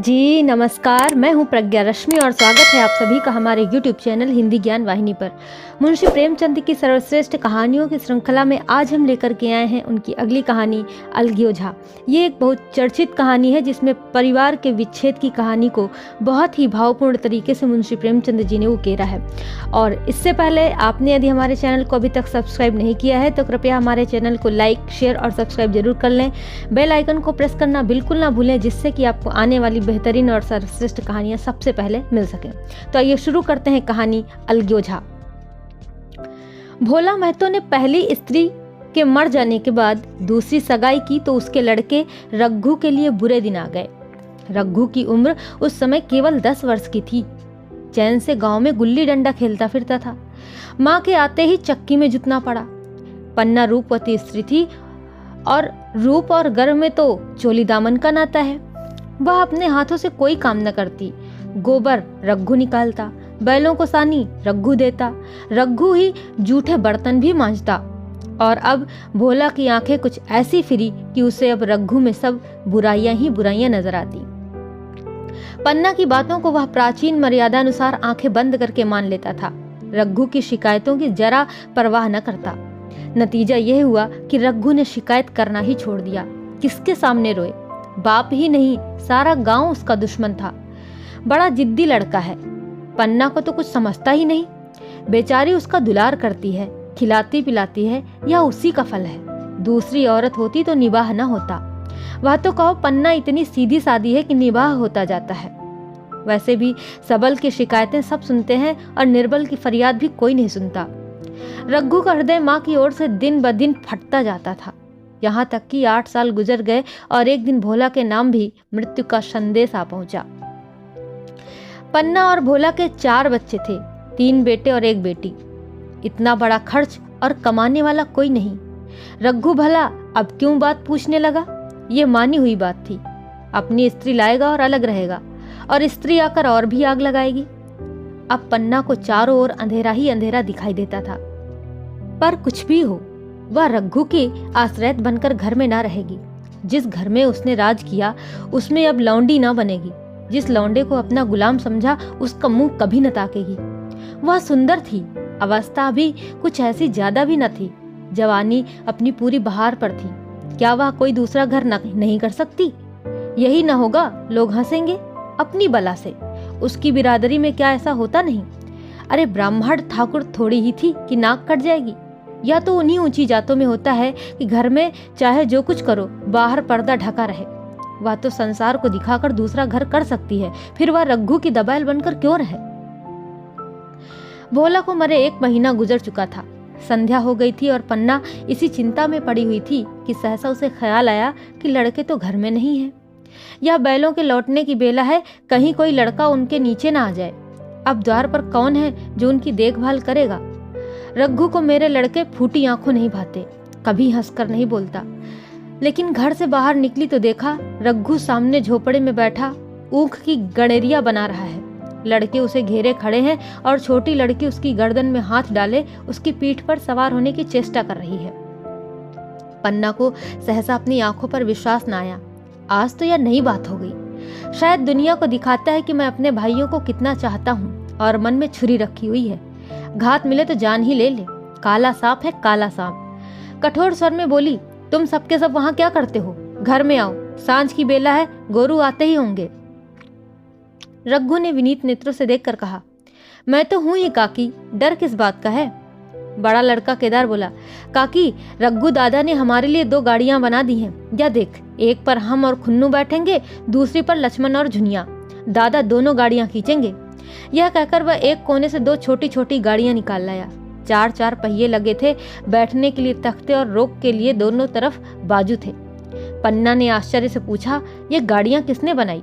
जी नमस्कार, मैं हूं प्रज्ञा रश्मि और स्वागत है आप सभी का हमारे YouTube चैनल हिंदी ज्ञान वाहिनी पर। मुंशी प्रेमचंद की सर्वश्रेष्ठ कहानियों की श्रृंखला में आज हम लेकर के आए हैं उनकी अगली कहानी अलगी ओझा। ये एक बहुत चर्चित कहानी है जिसमें परिवार के विच्छेद की कहानी को बहुत ही भावपूर्ण तरीके से मुंशी प्रेमचंद जी ने उकेरा है। और इससे पहले आपने यदि हमारे चैनल को अभी तक सब्सक्राइब नहीं किया है तो कृपया हमारे चैनल को लाइक, शेयर और सब्सक्राइब जरूर कर लें। बेल आइकन को प्रेस करना बिल्कुल ना भूलें जिससे कि आपको आने वाली बेहतरीन और सर्वश्रेष्ठ कहानियां सबसे पहले मिल सकें। तो आइए शुरू करते हैं कहानी अलगी ओझा। भोला महतो ने पहली स्त्री के मर जाने के बाद दूसरी सगाई की तो उसके लड़के रघु के लिए बुरे दिन आ गए। रघु की उम्र उस समय केवल 10 वर्ष की थी। चैन से गांव में गुल्ली डंडा खेलता फिरता था। माँ के आते ही चक्की में जुतना पड़ा। पन्ना रूपवती स्त्री थी और रूप और गर्व में तो चोली दामन का नाता है। वह अपने हाथों से कोई काम न करती। गोबर रघु निकालता, बैलों को सानी रघु देता, रघु ही जूठे बर्तन भी मांजता। और अब भोला की आंखें कुछ ऐसी फिरी कि उसे अब रघु में सब बुराइयां ही बुराइयां नजर आती। पन्ना की बातों को वह प्राचीन मर्यादा अनुसार आंखें बंद करके मान लेता था। रघु की शिकायतों की जरा परवाह न करता। नतीजा यह हुआ कि रघु ने शिकायत करना ही छोड़ दिया। किसके सामने रोए? बाप ही नहीं, सारा गांव उसका दुश्मन था। बड़ा जिद्दी लड़का है। पन्ना को तो कुछ समझता ही नहीं। बेचारी उसका दुलार करती है, खिलाती पिलाती है, या उसी का फल है। दूसरी औरत होती तो निबाह न होता। वह तो कहो पन्ना इतनी सीधी सादी है कि निबाह होता जाता है। वैसे भी सबल की शिकायतें सब सुनते हैं और निर्बल की फरियाद भी कोई नहीं सुनता। रघु का हृदय माँ की ओर से दिन ब दिन फटता जाता था। यहाँ तक कि 8 साल गुजर गए और एक दिन भोला के नाम भी मृत्यु का संदेश आ पहुंचा। पन्ना और भोला के 4 बच्चे थे, 3 बेटे और 1 बेटी। इतना बड़ा खर्च और कमाने वाला कोई नहीं। रघु भला अब क्यों बात पूछने लगा? ये मानी हुई बात थी। अपनी स्त्री लाएगा और अलग रहेगा, और स्त्री आकर और भी आग लगाएगी। अब पन्ना को चारों ओर अंधेरा ही अंधेरा दिखाई देता था। पर कुछ भी हो, वह रघु की आश्रय बनकर घर में ना रहेगी। जिस घर में उसने राज किया उसमें अब लौंडी ना बनेगी। जिस लौंडे को अपना गुलाम समझा उसका मुंह कभी न ताकेगी। वह सुंदर थी, अवस्था भी कुछ ऐसी ज्यादा भी न थी। जवानी अपनी पूरी बहार पर थी। क्या वह कोई दूसरा घर नहीं कर सकती? यही न होगा, लोग हंसेंगे अपनी बला से। उसकी बिरादरी में क्या ऐसा होता नहीं? अरे ब्राह्मण ठाकुर थोड़ी ही थी कि नाक कट जाएगी। या तो उन्हीं ऊंची जातों में होता है कि घर में चाहे जो कुछ करो बाहर पर्दा ढका रहे। वह तो संसार को दिखाकर दूसरा घर कर सकती है, फिर वह रघु की दबाइल बनकर क्यों रहे? भोला को मरे 1 महीना गुजर चुका था। संध्या हो गई थी और पन्ना इसी चिंता में पड़ी हुई थी कि सहसा उसे ख्याल आया कि लड़के तो घर में नहीं है। यह बैलों के लौटने की बेला है, कहीं कोई लड़का उनके नीचे ना आ जाए। अब द्वार पर कौन है जो उनकी देखभाल करेगा? रघु को मेरे लड़के फूटी आंखों नहीं भाते, कभी हंसकर नहीं बोलता। लेकिन घर से बाहर निकली तो देखा रघु सामने झोपड़े में बैठा ऊख की गड़ेरिया बना रहा है। लड़के उसे घेरे खड़े हैं और छोटी लड़की उसकी गर्दन में हाथ डाले उसकी पीठ पर सवार होने की चेष्टा कर रही है। पन्ना को सहसा अपनी आंखों पर विश्वास न आया। आज तो यह नई बात हो गई। शायद दुनिया को दिखाता है कि मैं अपने भाइयों को कितना चाहता हूँ और मन में छुरी रखी हुई है। घात मिले तो जान ही ले ले। काला सांप है काला सांप। कठोर स्वर में बोली, तुम सबके सब वहां क्या करते हो? घर में आओ, सांझ की बेला है, गोरू आते ही होंगे। रघु ने विनीत नेत्रों से देखकर कहा, मैं तो हूं ही काकी, डर किस बात का है? बड़ा लड़का केदार बोला, काकी रघु दादा ने हमारे लिए 2 गाड़ियां बना दी हैं। या देख, एक पर हम और खुन्नू बैठेंगे, दूसरी पर लक्ष्मण और झुनिया। दादा दोनों गाड़ियां खींचेंगे। यह कहकर वह एक कोने से 2 छोटी छोटी गाड़ियां निकाल लाया। 4 पहिए लगे थे, बैठने के लिए तख्ते और रोक के लिए दोनों तरफ बाजू थे। पन्ना ने आश्चर्य से पूछा, ये गाड़ियां किसने बनाई?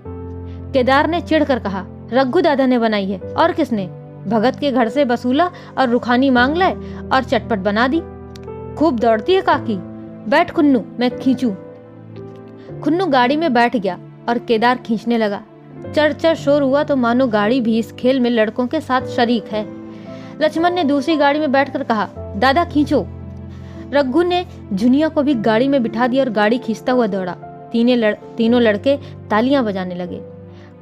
केदार ने चिढ़कर कहा, रघु दादा ने बनाई है, और किसने? भगत के घर से वसूला और रुखानी मांग लाए और चटपट बना दी। खूब दौड़ती है काकी। बैठ खुन्नू, मैं खींचूं। खुन्नू गाड़ी में बैठ गया और केदार खींचने लगा। चर शोर हुआ तो मानो गाड़ी भी इस खेल में लड़कों के साथ शरीक है। लक्ष्मण ने दूसरी गाड़ी में बैठकर कहा, दादा खींचो। रघु ने झुनिया को भी गाड़ी में बिठा दिया और गाड़ी खींचता हुआ दौड़ा। तीनों लड़के तालियां बजाने लगे।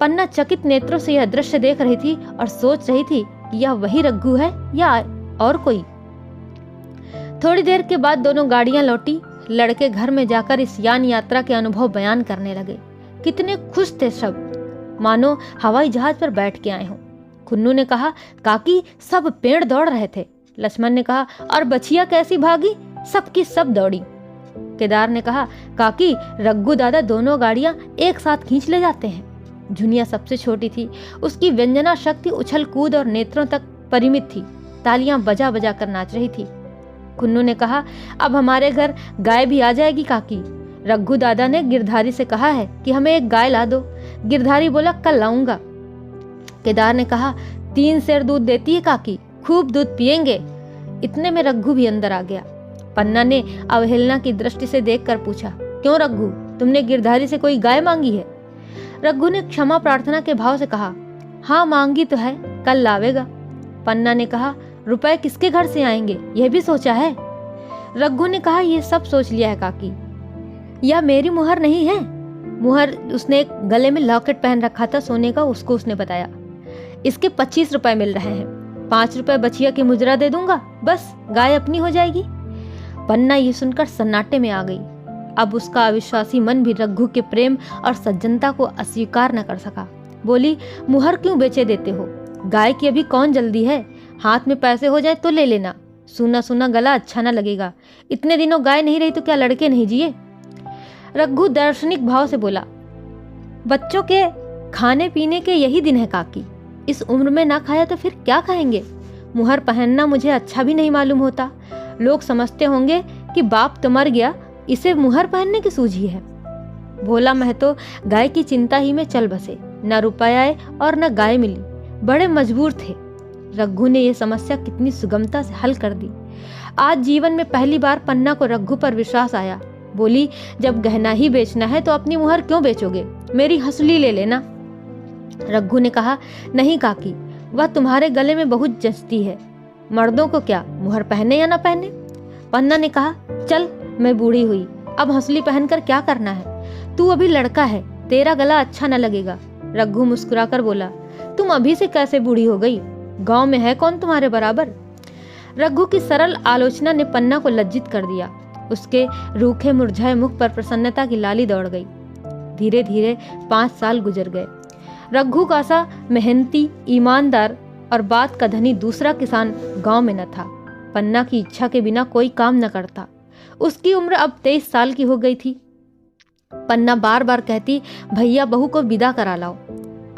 पन्ना चकित नेत्रों से यह दृश्य देख रही थी और सोच रही थी कि यह वही रघु है या और कोई। थोड़ी देर के बाद दोनों गाड़ियां लौटी। लड़के घर में जाकर इस यान यात्रा के अनुभव बयान करने लगे। कितने खुश थे सब, मानो हवाई जहाज पर बैठ के आए हों। खुन्नू ने कहा, काकी सब पेड़ दौड़ रहे थे। लक्ष्मण ने कहा, और बछिया कैसी भागी? सबकी सब दौड़ी। केदार ने कहा, काकी रघु दादा दोनों गाड़ियां एक साथ खींच ले जाते हैं। झुनिया सबसे छोटी थी, उसकी व्यंजना शक्ति उछल कूद और नेत्रों तक परिमित थी। तालियां बजा बजा कर नाच रही थी। खुन्नू ने कहा, अब हमारे घर गाय भी आ जाएगी काकी। रघु दादा ने गिरधारी से कहा है कि हमें एक गाय ला दो। गिरधारी बोला, कल लाऊंगा। केदार ने कहा, 3 सेर दूध देती है काकी, खूब दूध पिएंगे। इतने में रघु भी अंदर आ गया। पन्ना ने अवहेलना की दृष्टि से देखकर पूछा, क्यों रघु, तुमने गिरधारी से कोई गाय मांगी है? रघु ने क्षमा प्रार्थना के भाव से कहा, हाँ मांगी तो है, कल लावेगा। पन्ना ने कहा, रुपए किसके घर से आएंगे, यह भी सोचा है? रघु ने कहा, यह सब सोच लिया है काकी। यह मेरी मुहर नहीं है। मुहर उसने एक गले में लॉकेट पहन रखा था सोने का, उसको उसने बताया। इसके 25 रुपए मिल रहे हैं। 5 रुपए बछिया की मुजरा दे दूंगा, बस गाय अपनी हो जाएगी। पन्ना ये सुनकर सन्नाटे में आ गई। अब उसका अविश्वासी मन भी रघु के प्रेम और सज्जनता को अस्वीकार न कर सका। बोली, मुहर क्यों बेचे देते हो? गाय की अभी कौन जल्दी है, हाथ में पैसे हो जाए तो ले लेना। सुना सुना गला अच्छा न लगेगा। इतने दिनों गाय नहीं रही तो क्या लड़के नहीं जिए? रघु दार्शनिक भाव से बोला, बच्चों के खाने पीने के यही दिन है काकी। इस उम्र में ना खाया तो फिर क्या खाएंगे? मुहर पहनना मुझे अच्छा भी नहीं मालूम होता। लोग समझते होंगे कि बाप तो मर गया, इसे मुहर पहनने की सूझी है। भोला महतो गाय की चिंता ही में चल बसे। न रुपया आए और न गाय मिली। बड़े मजबूर थे। रघु ने यह समस्या कितनी सुगमता से हल कर दी। आज जीवन में पहली बार पन्ना को रघु पर विश्वास आया। बोली, जब गहना ही बेचना है तो अपनी मुहर क्यों बेचोगे? मेरी हंसुली ले लेना। रघु ने कहा, नहीं काकी, वह तुम्हारे गले में बहुत जचती है। मर्दों को क्या, मुहर पहने या ना पहने? पन्ना ने कहा, चल मैं बूढ़ी हुई, अब हंसुली पहनकर क्या करना है? तू अभी लड़का है, तेरा गला अच्छा न लगेगा। रघु मुस्कुराकर बोला, तुम अभी से कैसे बूढ़ी हो गई? गांव में है कौन तुम्हारे बराबर? रघु की सरल आलोचना ने पन्ना को लज्जित कर दिया। उसके रूखे मुरझाए मुख पर प्रसन्नता की लाली दौड़ गई। धीरे धीरे 5 साल गुजर गए। रघु का सा मेहनती, ईमानदार और बात का धनी दूसरा किसान गांव में न था। पन्ना की इच्छा के बिना कोई काम न करता। उसकी उम्र अब 23 साल की हो गई थी। पन्ना बार बार कहती, भैया बहू को विदा करा लाओ,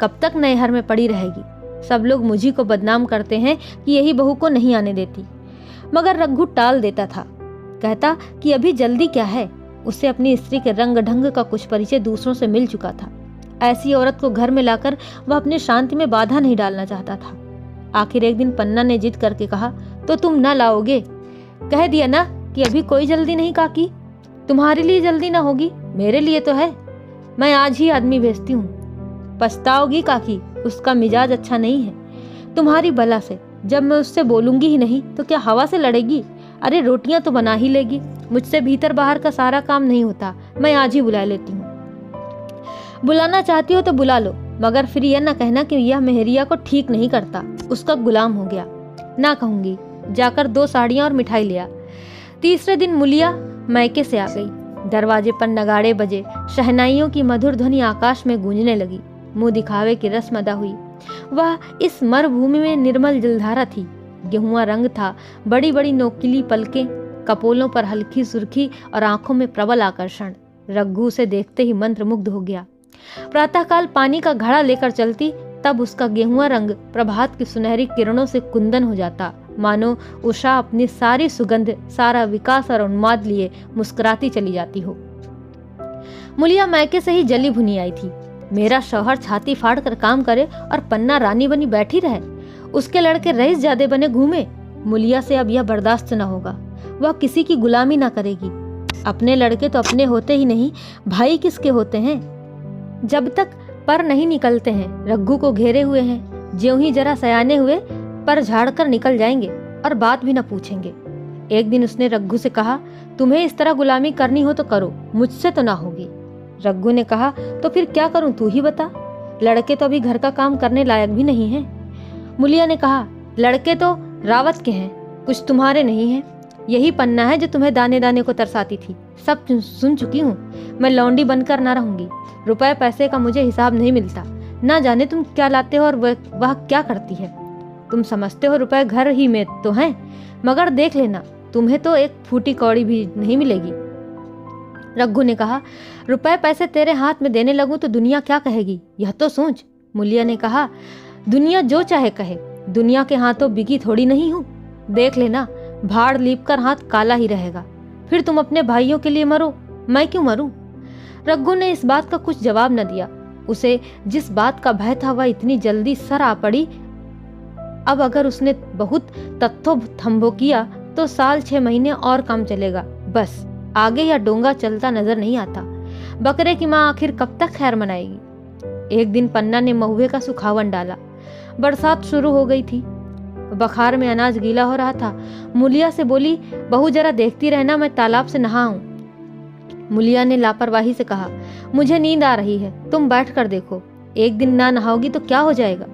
कब तक नैहर में पड़ी रहेगी? सब लोग मुझी को बदनाम करते हैं कि यही बहू को नहीं आने देती। मगर रघु टाल देता था। कहता कि अभी जल्दी क्या है, उसे अपनी स्त्री के रंग ढंग का कुछ परिचय दूसरों से मिल चुका था। ऐसी औरत को घर में लाकर वह अपनी शांति में बाधा नहीं डालना चाहता था। आखिर एक दिन पन्ना ने जिद करके कहा, तो तुम ना लाओगे? कह दिया ना कि अभी कोई जल्दी नहीं काकी। तुम्हारे लिए जल्दी ना होगी, मेरे लिए तो है। मैं आज ही आदमी भेजती हूँ। पछताओगी काकी, उसका मिजाज अच्छा नहीं है। तुम्हारी बला से जब मैं उससे बोलूंगी ही नहीं तो क्या हवा से लड़ेगी? अरे रोटियां तो बना ही लेगी। मुझसे भीतर बाहर का सारा काम नहीं होता। मैं आज ही बुला लेती हूँ। बुलाना चाहती हो तो बुला लो, मगर फिर यह ना कहना कि यह मेहरिया को ठीक नहीं करता, उसका गुलाम हो गया। ना कहूंगी। जाकर 2 साड़ियां और मिठाई लिया। तीसरे दिन मुलिया मैके से आ गई। दरवाजे पर नगाड़े बजे। शहनाइयों की मधुर ध्वनि आकाश में गूंजने लगी। मुंह दिखावे की रस्म अदा हुई। वह इस मरुभूमि में निर्मल जलधारा थी। गेहुआ रंग था। बड़ी बड़ी नोकीली पलकें, कपोलों पर हल्की सुर्खी और आंखों में प्रबल आकर्षण। रघु उसे देखते ही मंत्रमुग्ध हो गया। प्रातःकाल पानी का घड़ा लेकर चलती, तब उसका गेहुआ रंग प्रभात की सुनहरी किरणों से कुंदन हो जाता, मानो उषा अपनी सारी सुगंध, सारा विकास और उन्माद लिए मुस्कुराती चली जाती हो। मुलिया मैके से ही जली भुनी आई थी। मेरा शौहर छाती फाड़ कर काम करे और पन्ना रानी बनी बैठी रहे, उसके लड़के रईस जादे बने घूमे। मुलिया से अब यह बर्दाश्त न होगा। वह किसी की गुलामी ना करेगी। अपने लड़के तो अपने होते ही नहीं, भाई किसके होते हैं? जब तक पर नहीं निकलते हैं, रघु को घेरे हुए हैं। ज्यों ही जरा सयाने हुए, पर झाड़ कर निकल जाएंगे और बात भी न पूछेंगे। एक दिन उसने रघु से कहा, तुम्हें इस तरह गुलामी करनी हो तो करो, मुझसे तो ना होगी। रघु ने कहा, तो फिर क्या करूं, तू ही बता। लड़के तो अभी घर का काम करने लायक भी नहीं हैं। मुलिया ने कहा, लड़के तो रावत के हैं, कुछ तुम्हारे नहीं हैं। यही पन्ना है जो तुम्हें दाने दाने को तरसाती थी। सब सुन चुकी हूँ। मैं लौंडी बनकर ना रहूंगी। रुपए पैसे का मुझे हिसाब नहीं मिलता। ना जाने तुम क्या लाते हो और वह क्या करती है। तुम समझते हो रुपए घर ही में तो हैं, मगर देख लेना तुम्हें तो एक फूटी कौड़ी भी नहीं मिलेगी। रघु ने कहा, रुपए पैसे तेरे हाथ में देने लगूं तो दुनिया क्या कहेगी, यह तो सोच। मुलिया ने कहा, दुनिया जो चाहे कहे, दुनिया के हाथों बिकी थोड़ी नहीं हूं। देख लेना भाड़ लीप कर हाथ काला ही रहेगा। फिर तुम अपने भाइयों के लिए मरो, मैं क्यों मरूं। रघु ने इस बात का कुछ जवाब न दिया। उसे जिस बात का भय था वह इतनी जल्दी सर आ पड़ी। अब अगर उसने बहुत तत्थो थम्भो किया तो 6 महीने और काम चलेगा, बस आगे या डोंगा चलता नजर नहीं आता। बकरे की माँ आखिर कब तक खैर मनाएगी। एक दिन पन्ना ने महुए का सुखावन डाला। बरसात शुरू हो गई थी। बखार में अनाज गीला हो रहा था। मुलिया से बोली, बहू जरा देखती रहना, मैं तालाब से नहाऊं। मुलिया ने लापरवाही से कहा, मुझे नींद आ रही है, तुम बैठ कर देखो। एक दिन ना नहाओगी तो क्या हो जाएगा।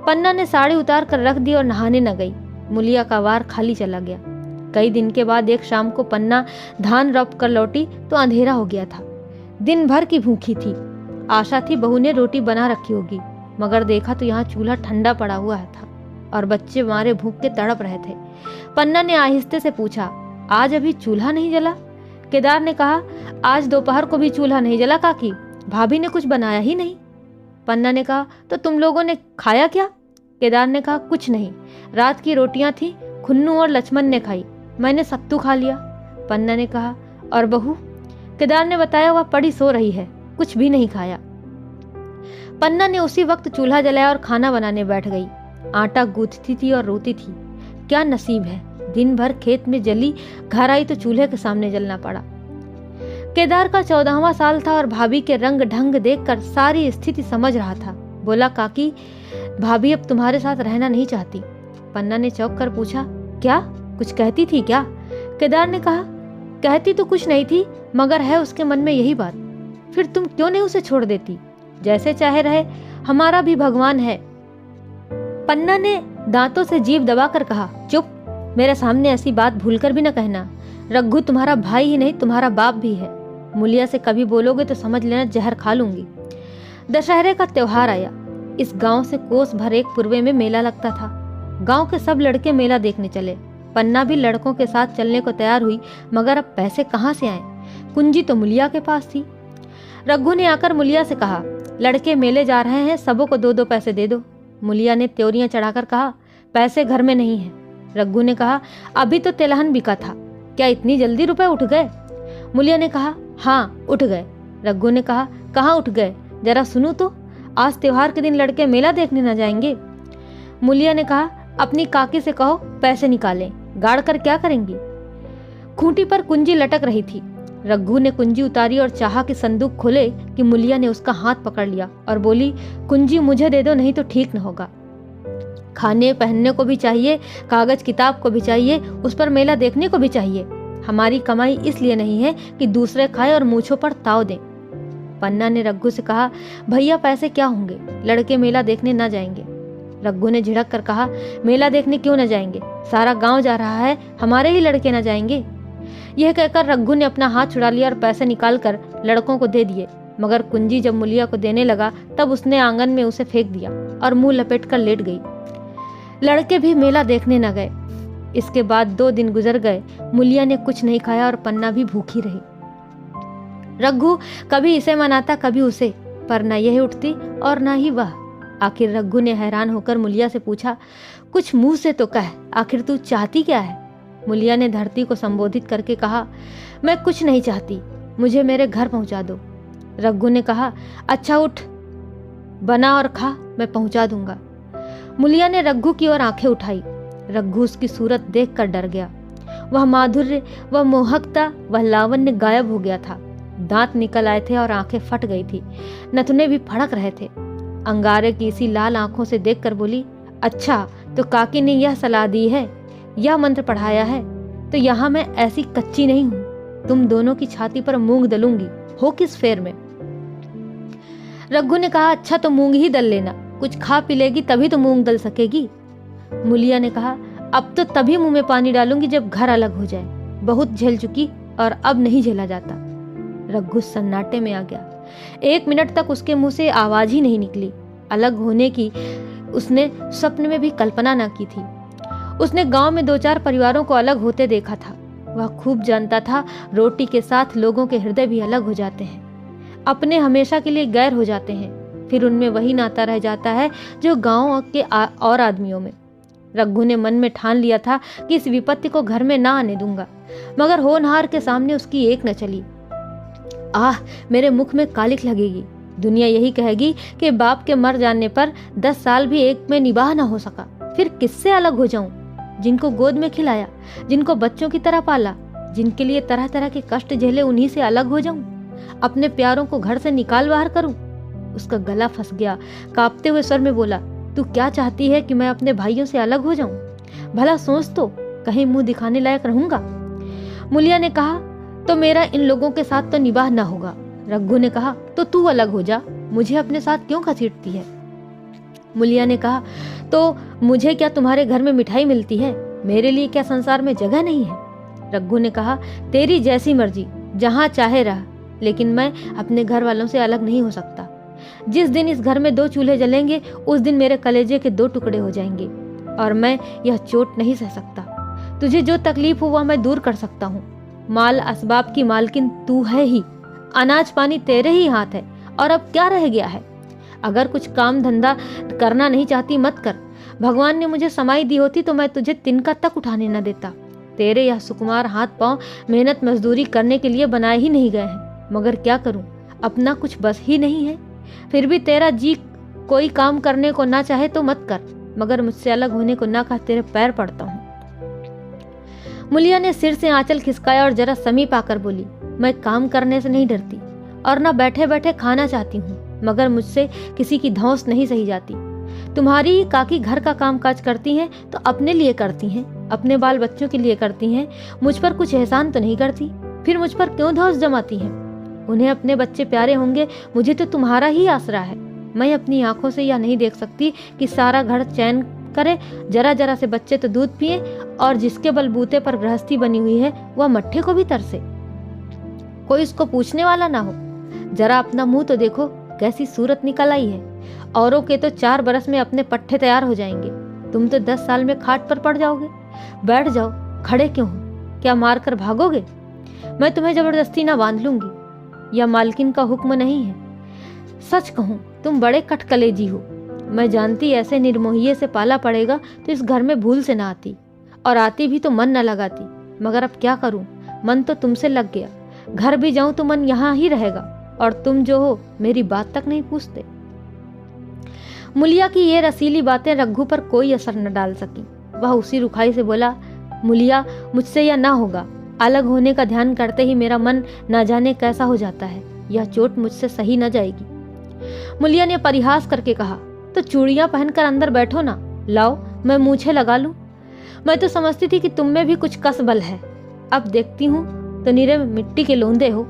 पन्ना ने साड़ी उतार कर रख दी और नहाने न गई। मुलिया का वार खाली चला गया। कई दिन के बाद एक शाम को पन्ना धान रौप कर लौटी तो अंधेरा हो गया था। दिन भर की भूखी थी। आशा थी बहू ने रोटी बना रखी होगी, मगर देखा तो यहाँ चूल्हा ठंडा पड़ा हुआ था और बच्चे मारे भूख के तड़प रहे थे। पन्ना ने आहिस्ते से पूछा, आज अभी चूल्हा नहीं जला। केदार ने कहा, आज दोपहर को भी चूल्हा नहीं जला काकी, भाभी ने कुछ बनाया ही नहीं। पन्ना ने कहा, तो तुम लोगों ने खाया क्या। केदार ने कहा, कुछ नहीं, रात की रोटियां थी, खुन्नू और लक्ष्मण ने खाई, मैंने सत्तू खा लिया। पन्ना ने कहा, और बहू। केदार ने बताया, वह पड़ी सो रही है, कुछ भी नहीं खाया। पन्ना ने उसी वक्त चूल्हा जलाया और खाना बनाने बैठ गई। आटा गूंथती थी और रोती थी। क्या नसीब है, दिन भर खेत में जली, घर आई तो चूल्हे के सामने जलना पड़ा। केदार का 14वां साल था और भाभी के रंग ढंग देखकर सारी स्थिति समझ रहा था। बोला, काकी भाभी अब तुम्हारे साथ रहना नहीं चाहती। पन्ना ने चौंक कर पूछा, क्या कुछ कहती थी क्या। केदार ने कहा, कहती तो कुछ नहीं थी, मगर है उसके मन में यही बात। फिर तुम क्यों नहीं उसे छोड़ देती, जैसे चाहे रहे, हमारा भी भगवान है। पन्ना ने दांतों से जीभ दबाकर कहा, चुप, मेरे सामने ऐसी बात भूलकर भी न कहना। रघु तुम्हारा भाई ही नहीं, तुम्हारा बाप भी है। मुलिया से कभी बोलोगे तो समझ लेना जहर खा लूंगी। दशहरे का त्योहार आया। इस गांव से कोस भर एक पूर्वे में मेला लगता था। गांव के सब लड़के मेला देखने चले। पन्ना भी लड़कों के साथ चलने को तैयार हुई, मगर अब पैसे कहाँ से आए। कुंजी तो मुलिया के पास थी। रघु ने आकर मुलिया से कहा, लड़के मेले जा रहे हैं, सबों को 2-2 पैसे दे दो। मुलिया ने त्योरियां चढ़ाकर कहा, पैसे घर में नहीं है। रघु ने कहा, अभी तो तिलहन बिका था, क्या इतनी जल्दी रुपए उठ गए। मुलिया ने कहा, हाँ उठ गए। रघु ने कहा, कहाँ उठ गए, जरा सुनूं तो। आज त्योहार के दिन लड़के मेला देखने न जाएंगे। मुलिया ने कहा, अपनी काकी से कहो पैसे निकालें, गाड़ कर क्या करेंगी। खूंटी पर कुंजी लटक रही थी। रघु ने कुंजी उतारी और चाहा कि संदूक खोले कि मुलिया ने उसका हाथ पकड़ लिया और बोली, कुंजी मुझे दे दो, नहीं तो ठीक न होगा। खाने पहनने को भी चाहिए, कागज किताब को भी चाहिए, उस पर मेला देखने को भी चाहिए। हमारी कमाई इसलिए नहीं है कि दूसरे खाए और मूछों पर ताव दें। पन्ना ने रघु से कहा, भैया पैसे क्या होंगे, लड़के मेला देखने न जाएंगे। रघु ने झिड़क कर कहा, मेला देखने क्यों न जाएंगे, सारा गांव जा रहा है, हमारे ही लड़के न जाएंगे। यह कहकर रघु ने अपना हाथ छुड़ा लिया और पैसे निकालकर लड़कों को दे दिए, मगर कुंजी जब मुलिया को देने लगा तब उसने आंगन में उसे फेंक दिया और मुंह लपेट कर लेट गई। लड़के भी मेला देखने न गए। इसके बाद 2 दिन गुजर गए। मुलिया ने कुछ नहीं खाया और पन्ना भी भूखी रही। रघु कभी इसे मनाता कभी उसे, पर न यह उठती और न ही वह। आखिर रघु ने हैरान होकर मुलिया से पूछा, कुछ मुंह से तो कह, आखिर तू चाहती क्या है। मुलिया ने धरती को संबोधित करके कहा, मैं कुछ नहीं चाहती, मुझे मेरे घर पहुंचा दो। रघु ने कहा, अच्छा उठ, बना और खा, मैं पहुंचा दूंगा। मुलिया ने रघु की ओर आंखें उठाई। रघु उसकी सूरत देखकर डर गया। वह माधुर्य, वह मोहकता, वह लावण्य गायब हो गया था। दांत निकल आए थे और आंखें फट गई थी, नथुने भी फड़क रहे थे। अंगारे की इसी लाल आंखों से देखकर बोली, अच्छा तो काकी ने यह सलाह दी है, यह मंत्र पढ़ाया है, तो यहाँ मैं ऐसी कच्ची नहीं हूं, तुम दोनों की छाती पर मूंग दलूंगी, हो किस फेर में। रघु ने कहा, अच्छा तो मूंग ही दल लेना, कुछ खा पी लेगी तभी तो मूंग दल सकेगी। मुलिया ने कहा, अब तो तभी मुंह में पानी डालूंगी जब घर अलग हो जाए, बहुत झेल चुकी और अब नहीं झेला जाता। रघु सन्नाटे में आ गया। 1 मिनट तक उसके मुंह से आवाज ही नहीं निकली। अलग होने की उसने स्वप्न में भी कल्पना न की थी। उसने गांव में 2-4 परिवारों को अलग होते देखा था। वह खूब जानता था रोटी के साथ लोगों के हृदय भी अलग हो जाते हैं, अपने हमेशा के लिए गैर हो जाते हैं, फिर उनमें वही नाता रह जाता है जो गांव के और आदमियों में। रघु ने मन में ठान लिया था कि इस विपत्ति को घर में ना आने दूंगा, मगर होनहार के सामने उसकी एक न चली। आह, मेरे मुख में कालिख लगेगी। दुनिया यही कहेगी कि बाप के मर जाने पर 10 साल भी एक में निबाह ना हो सका। फिर किससे अलग हो जाऊं? जिनको गोद में खिलाया, जिनको बच्चों की तरह पाला, जिनके लिए तरह तरह के कष्ट झेले, उन्हीं से अलग हो जाऊं? अपने प्यारों को घर से निकाल बाहर करूं? उसका गला फंस गया। कांपते हुए स्वर में बोला, तू क्या चाहती है कि मैं अपने भाइयों से अलग हो जाऊं? भला सोच तो, कहीं मुंह दिखाने लायक रहूंगा? मुलिया ने कहा, तो मेरा इन लोगों के साथ तो निबाह ना होगा। रघु ने कहा, तो तू अलग हो जा, मुझे अपने साथ क्यों घसीटती है? मुलिया ने कहा, तो मुझे क्या तुम्हारे घर में मिठाई मिलती है? मेरे लिए क्या संसार में जगह नहीं है? रघु ने कहा, तेरी जैसी मर्जी, जहां चाहे रह, लेकिन मैं अपने घर वालों से अलग नहीं हो सकता। जिस दिन इस घर में 2 चूल्हे जलेंगे, उस दिन मेरे कलेजे के 2 टुकड़े हो जाएंगे और मैं यह चोट नहीं सह सकता। तुझे जो तकलीफ हो वह मैं दूर कर सकता हूँ। माल असबाब की मालकिन तू है ही, अनाज पानी तेरे ही हाथ है, और अब क्या रह गया है? अगर कुछ काम धंधा करना नहीं चाहती मत कर। भगवान ने मुझे समाई दी होती तो मैं तुझे तिनका तक उठाने न देता। तेरे यह सुकुमार हाथ पांव मेहनत मजदूरी करने के लिए बनाए ही नहीं गए हैं, मगर क्या करूं, अपना कुछ बस ही नहीं है। फिर भी तेरा जी कोई काम करने को ना चाहे तो मत कर, मगर मुझसे अलग होने को ना कहा तेरे पैर पड़ता हूँ। मुलिया ने सिर से आंचल खिसकाया और जरा समीप आकर बोली, मैं काम करने से नहीं डरती और न बैठे बैठे खाना चाहती हूँ, मगर मुझसे किसी की धौंस नहीं सही जाती। तुम्हारी काकी घर का काम काज करती हैं तो अपने लिए करती हैं, अपने बाल बच्चों के लिए करती हैं, मुझ पर कुछ एहसान तो नहीं करती। फिर मुझ पर क्यों धौंस जमाती हैं? उन्हें अपने बच्चे प्यारे होंगे, मुझे तो तुम्हारा ही आसरा है। मैं अपनी आंखों से यह नहीं देख सकती कि सारा घर चैन करे, जरा जरा से बच्चे तो दूध पिए, और जिसके बलबूते पर गृहस्थी बनी हुई है वह मट्ठे को भी तरसे, कोई उसको पूछने वाला ना हो। जरा अपना मुंह तो देखो, कैसी सूरत निकल आई है। औरों के तो 4 बरस में अपने पट्टे तैयार हो जाएंगे, तुम तो 10 साल में खाट पर पड़ जाओगे। बैठ जाओ, खड़े क्यों हो? क्या मार कर भागोगे? मैं तुम्हें जबरदस्ती ना बांध लूंगी, यह मालकिन का हुक्म नहीं है। सच कहूं, तुम बड़े कटकलेजी हो। मैं जानती ऐसे निर्मोहिये से पाला पड़ेगा तो इस घर में भूल से ना आती, और आती भी तो मन न लगाती, मगर अब क्या करूं, मन तो तुमसे लग गया। घर भी जाऊं तो मन यहाँ ही रहेगा, और तुम जो हो मेरी बात तक नहीं पूछते। मुलिया की ये रसीली बातें रघु पर कोई असर न डाल सकी। वह उसी रुखाई से बोला, मुलिया, मुझसे यह ना होगा। अलग होने का ध्यान करते ही मेरा मन ना जाने कैसा हो जाता है। यह चोट मुझसे सही न जाएगी। मुलिया ने परिहास करके कहा, तो चूड़ियां पहनकर अंदर बैठो ना, लाओ मैं मूछे लगा लूं। मैं तो समझती थी कि तुम में भी कुछ कस बल है, अब देखती हूँ तो निरे मिट्टी के लोंदे हो।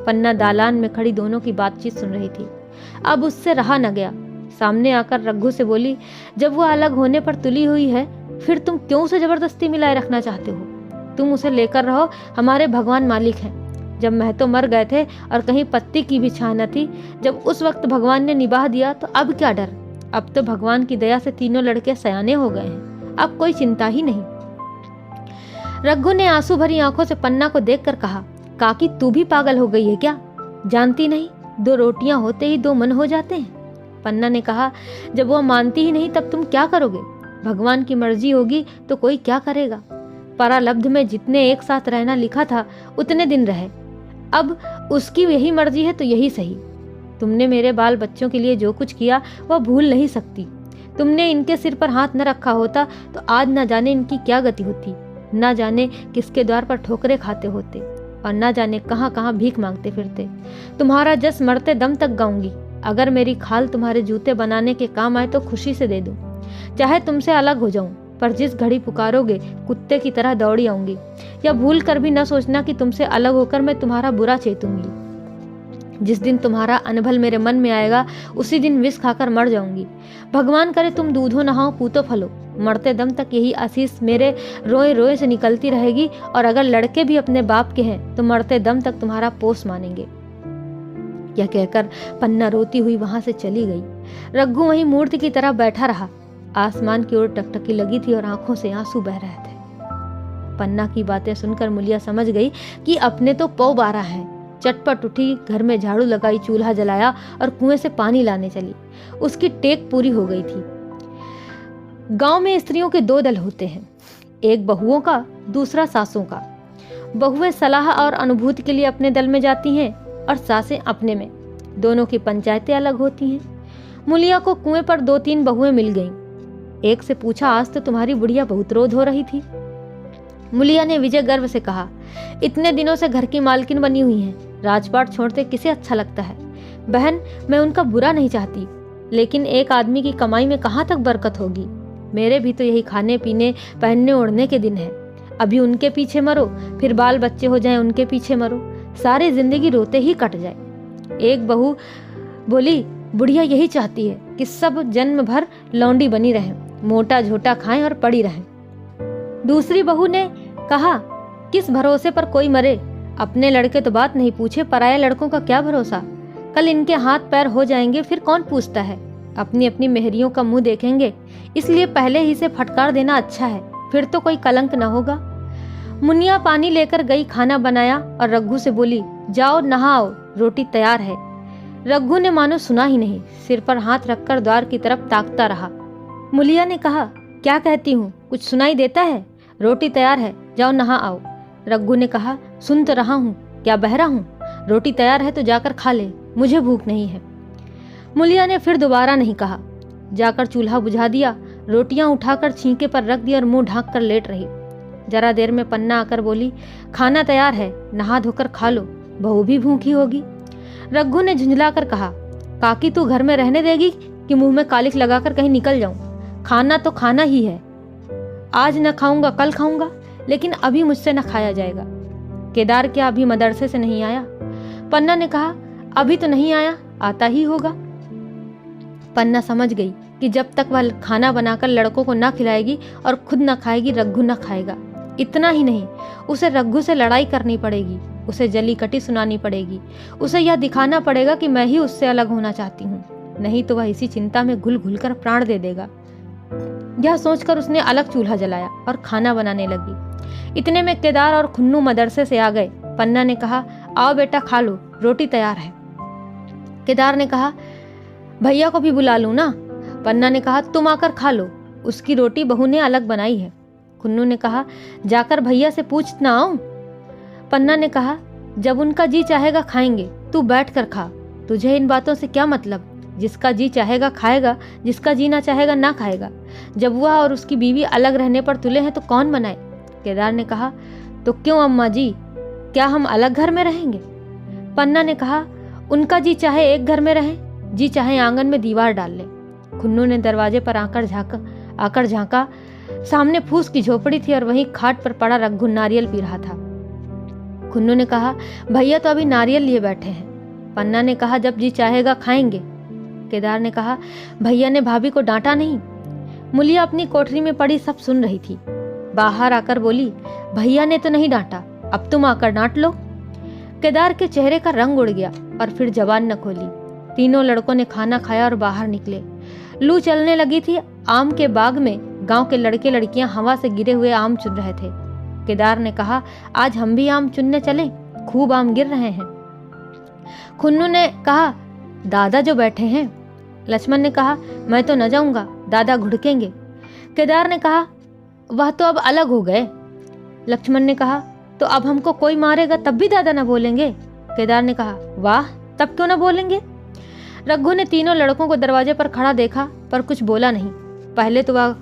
पन्ना दालान में खड़ी दोनों की बातचीत सुन रही थी। अब उससे रहा न गया, सामने आकर रघु से बोली, जब वह अलग होने पर तुली हुई है, फिर तुम क्यों उसे जबरदस्ती मिलाए रखना चाहते हो? तुम उसे लेकर रहो, हमारे भगवान मालिक हैं। जब महतो मर गए थे और कहीं पत्ती की भी छां न थी, जब उस वक्त भगवान ने निबाह दिया तो अब क्या डर? अब तो भगवान की दया से तीनों लड़के सयाने हो गए हैं, अब कोई चिंता ही नहीं। रघु ने आंसू भरी आंखों से पन्ना को देखकर कहा, काकी तू भी पागल हो गई है क्या? जानती नहीं, 2 रोटियां होते ही 2 मन हो जाते हैं। पन्ना ने कहा, जब वह मानती ही नहीं तब तुम क्या करोगे? भगवान की मर्जी होगी तो कोई क्या करेगा। परालब्ध में जितने एक साथ रहना लिखा था उतने दिन रहे, अब उसकी यही मर्जी है तो यही सही। तुमने मेरे बाल बच्चों के लिए जो कुछ किया वह भूल नहीं सकती। तुमने इनके सिर पर हाथ न रखा होता तो आज न जाने इनकी क्या गति होती, न जाने किसके द्वार पर ठोकरे खाते होते, और न जाने कहां कहां भीख मांगते फिरते। तुम्हारा जस मरते दम तक गाऊंगी। अगर मेरी खाल तुम्हारे जूते बनाने के काम आए तो खुशी से दे दूं। चाहे तुमसे अलग हो जाऊं, पर जिस घड़ी पुकारोगे कुत्ते की तरह दौड़ी आऊंगी। या भूल कर भी न सोचना कि तुमसे अलग होकर मैं तुम्हारा बुरा चेतूंगी। जिस दिन तुम्हारा अनभल मेरे मन में आएगा उसी दिन विष खाकर मर जाऊंगी। भगवान करे तुम दूधो नहाओ पूतो फलो। मरते दम तक यही आशीष मेरे रोए रोए से निकलती रहेगी, और अगर लड़के भी अपने बाप के हैं तो मरते दम तक तुम्हारा पोस मानेंगे। यह कहकर पन्ना रोती हुई वहां से चली गई। रघु वहीं मूर्ति की तरह बैठा रहा। आसमान की ओर टकटकी लगी थी और आंखों से आंसू बह रहे थे। पन्ना की बातें सुनकर मुलिया समझ गई कि अपने तो पौ 12 हैं। चटपट उठी, घर में झाड़ू लगाई, चूल्हा जलाया और कुएं से पानी लाने चली। उसकी टेक पूरी हो गई थी। गांव में स्त्रियों के 2 दल होते हैं, एक बहुओं का, दूसरा सासों का। बहुएं सलाह और अनुभूति के लिए अपने दल में जाती हैं और सासें अपने में। दोनों की पंचायतें अलग होती हैं। मुलिया को कुएं पर 2-3 बहुएं मिल गईं। एक से पूछा, आज तो तुम्हारी बुढ़िया बहुत रोध हो रही थी। मुलिया ने विजय गर्व से कहा, इतने दिनों से घर की मालकिन बनी हुई हैं, राजपाट छोड़ते किसे अच्छा लगता है। बहन, मैं उनका बुरा नहीं चाहती, लेकिन एक आदमी की कमाई में कहाँ तक बरकत होगी। मेरे भी तो यही खाने पीने पहनने ओढ़ने के दिन है। अभी उनके पीछे मरो, फिर बाल बच्चे हो जाएं, उनके पीछे मरो, सारी जिंदगी रोते ही कट जाए। एक बहू बोली, बुढ़िया यही चाहती है कि सब जन्म भर लौंडी बनी रहें, मोटा झोटा खाएं और पड़ी रहें। दूसरी बहू ने कहा, किस भरोसे पर कोई मरे। अपने लड़के तो बात नहीं पूछे, पराये लड़कों का क्या भरोसा। कल इनके हाथ पैर हो जाएंगे, फिर कौन पूछता है। अपनी अपनी मेहरियों का मुंह देखेंगे, इसलिए पहले ही से फटकार देना अच्छा है, फिर तो कोई कलंक न होगा। मुनिया पानी लेकर गई, खाना बनाया और रघु से बोली, जाओ नहाओ, रोटी तैयार है। रघु ने मानो सुना ही नहीं, सिर पर हाथ रखकर द्वार की तरफ ताकता रहा। मुलिया ने कहा, क्या कहती हूँ, कुछ सुनाई देता है। रोटी तैयार है, जाओ नहा आओ। रघु ने कहा, सुन तो रहा हूँ, क्या बहरा हूँ। रोटी तैयार है तो जाकर खा ले, मुझे भूख नहीं है। मुलिया ने फिर दोबारा नहीं कहा। जाकर चूल्हा बुझा दिया, रोटियां उठाकर छींके पर रख दी और मुंह ढांक कर लेट रही। जरा देर में पन्ना आकर बोली, खाना तैयार है, नहा धोकर खा लो, बहू भी भूखी होगी। रघु ने झुंझलाकर कहा, काकी तू घर में रहने देगी कि मुंह में कालिख लगाकर कहीं निकल जाऊं। खाना तो खाना ही है, आज न खाऊंगा कल खाऊंगा, लेकिन अभी मुझसे न खाया जाएगा। केदार क्या अभी मदरसे से नहीं आया। पन्ना ने कहा, अभी तो नहीं आया, आता ही होगा। पन्ना समझ गई कि जब तक वह खाना बनाकर लड़कों को ना खिलाएगी और खुद न खाएगी, रघु न खाएगा। इतना ही नहीं, उसे रघु से लड़ाई करनी पड़ेगी, उसे जली कटी सुनानी पड़ेगी, उसे यह दिखाना पड़ेगा कि मैं ही उससे अलग होना चाहती हूँ, नहीं तो वह इसी चिंता में घुल घुल कर प्राण दे देगा। यह सोचकर उसने अलग चूल्हा जलाया और खाना बनाने लगी। इतने में केदार और खुन्नू मदरसे से आ गए। पन्ना ने कहा, आओ बेटा खा लो, रोटी तैयार है। केदार ने कहा, भैया को भी बुला लूं ना। पन्ना ने कहा, तुम आकर खा लो, उसकी रोटी बहू ने अलग बनाई है। खुन्नू ने कहा, जाकर भैया से पूछ ना आऊं। पन्ना ने कहा, जब उनका जी चाहेगा खाएंगे, तू बैठ कर खा, तुझे इन बातों से क्या मतलब। जिसका जी चाहेगा खाएगा, जिसका जी ना चाहेगा ना खाएगा। जब वह और उसकी बीवी अलग रहने पर तुले हैं तो कौन मनाए। केदार ने कहा, तो क्यों अम्मा जी, क्या हम अलग घर में रहेंगे। पन्ना ने कहा, उनका जी चाहे एक घर में रहे, जी चाहे आंगन में दीवार डाल ले। खुन्नू ने दरवाजे पर आकर झांका। सामने फूस की झोपड़ी थी और वहीं खाट पर पड़ा रघु नारियल पी रहा था। खुन्नू ने कहा, भैया तो अभी नारियल लिए बैठे हैं। पन्ना ने कहा, जब जी चाहेगा खाएंगे। केदार ने कहा, भैया ने भाभी को डांटा नहीं। मुलिया अपनी कोठरी में पड़ी सब सुन रही थी। बाहर आकर बोली, भैया ने तो नहीं डांटा, अब तुम आकर डांट लो। केदार के चेहरे का रंग उड़ गया और फिर जबान न खोली। तीनों लड़कों ने खाना खाया और बाहर निकले। लू चलने लगी थी। आम के बाग में गांव के लड़के लड़कियां हवा से गिरे हुए आम चुन रहे थे। केदार ने कहा, आज हम भी आम चुनने चलें, खूब आम गिर रहे हैं। खुन्नू ने कहा, दादा जो बैठे हैं। लक्ष्मण ने कहा, मैं तो न जाऊंगा, दादा घुड़केंगे। केदार ने कहा, वह तो अब अलग हो गए। लक्ष्मण ने कहा, तो अब हमको कोई मारेगा तब भी दादा न बोलेंगे। केदार ने कहा, वाह, तब क्यों न बोलेंगे। रघु ने तीनों लड़कों को दरवाजे पर खड़ा देखा पर कुछ बोला नहीं। पहले तो वह